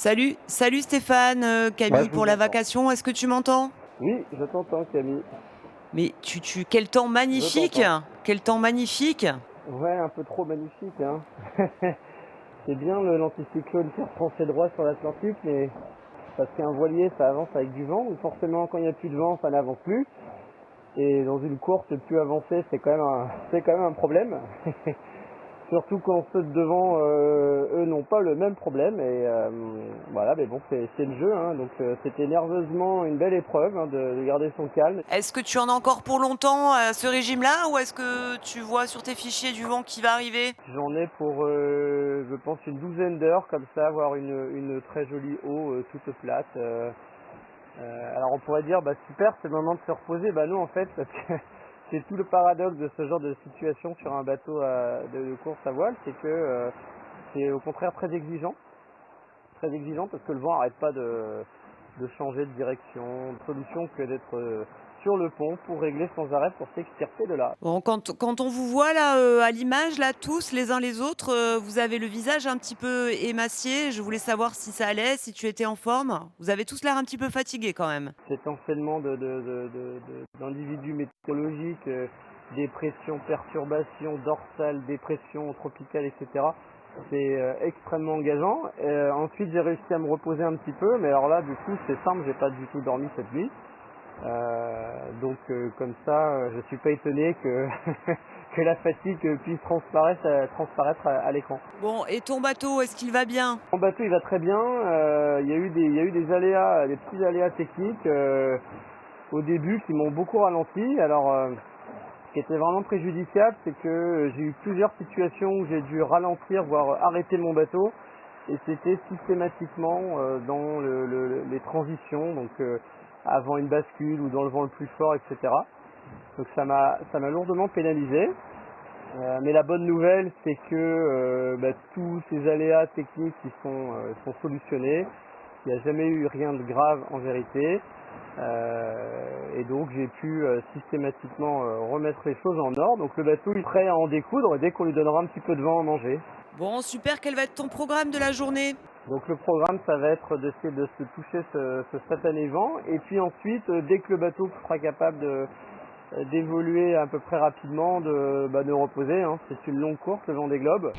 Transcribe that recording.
Salut Stéphane, Ouais, Camille je pour vous la entends. vacation, est-ce que tu m'entends? Oui, je t'entends, Camille. Mais quel temps Je magnifique! t'entends. Quel temps magnifique! Ouais, un peu trop magnifique, hein. C'est bien l'anticyclone qui reprend ses droits sur l'Atlantique, mais parce qu'un voilier, ça avance avec du vent, ou forcément, quand il n'y a plus de vent, ça n'avance plus. Et dans une course plus avancée, c'est quand même un problème. Surtout quand ceux de devant, eux, n'ont pas le même problème. Et voilà, mais bon, c'est le jeu, hein. Donc c'était nerveusement une belle épreuve, hein, de garder son calme. Est-ce que tu en as encore pour longtemps à ce régime-là ou est-ce que tu vois sur tes fichiers du vent qui va arriver? J'en ai pour, je pense, une douzaine d'heures comme ça, avoir une très jolie eau toute plate. Alors on pourrait dire, bah super, c'est le moment de se reposer. Bah non en fait, parce que c'est tout le paradoxe de ce genre de situation sur un bateau de course à voile, c'est que c'est au contraire très exigeant parce que le vent n'arrête pas de changer de direction, de solution que d'être sur le pont pour régler sans arrêt pour s'extirper de là. Bon, quand on vous voit là, à l'image, là, tous les uns les autres, vous avez le visage un petit peu émacié. Je voulais savoir si ça allait, si tu étais en forme? Vous avez tous l'air un petit peu fatigués quand même. Cet enchaînement d'individus météorologiques, dépression, perturbation dorsale, dépression tropicale, etc. C'est extrêmement engageant. Ensuite, j'ai réussi à me reposer un petit peu, mais alors là, du coup, c'est simple, j'ai pas du tout dormi cette nuit. Donc, comme ça, je suis pas étonné que que la fatigue puisse transparaître à l'écran. Bon, et ton bateau, est-ce qu'il va bien? Mon bateau il va très bien. Il y a eu des aléas, des petits aléas techniques au début qui m'ont beaucoup ralenti. Alors, ce qui était vraiment préjudiciable, c'est que j'ai eu plusieurs situations où j'ai dû ralentir, voire arrêter mon bateau, et c'était systématiquement dans les transitions, donc avant une bascule ou dans le vent le plus fort, etc. Donc ça m'a lourdement pénalisé. Mais la bonne nouvelle, c'est que tous ces aléas techniques sont solutionnés. Il n'y a jamais eu rien de grave en vérité. Et donc j'ai pu systématiquement remettre les choses en ordre. Donc le bateau est prêt à en découdre dès qu'on lui donnera un petit peu de vent à manger. Bon, super, quel va être ton programme de la journée? Donc le programme, ça va être d'essayer de se toucher ce satané vent. Et puis ensuite, dès que le bateau sera capable d'évoluer à peu près rapidement, de reposer, hein. C'est une longue course, le Vendée Globe.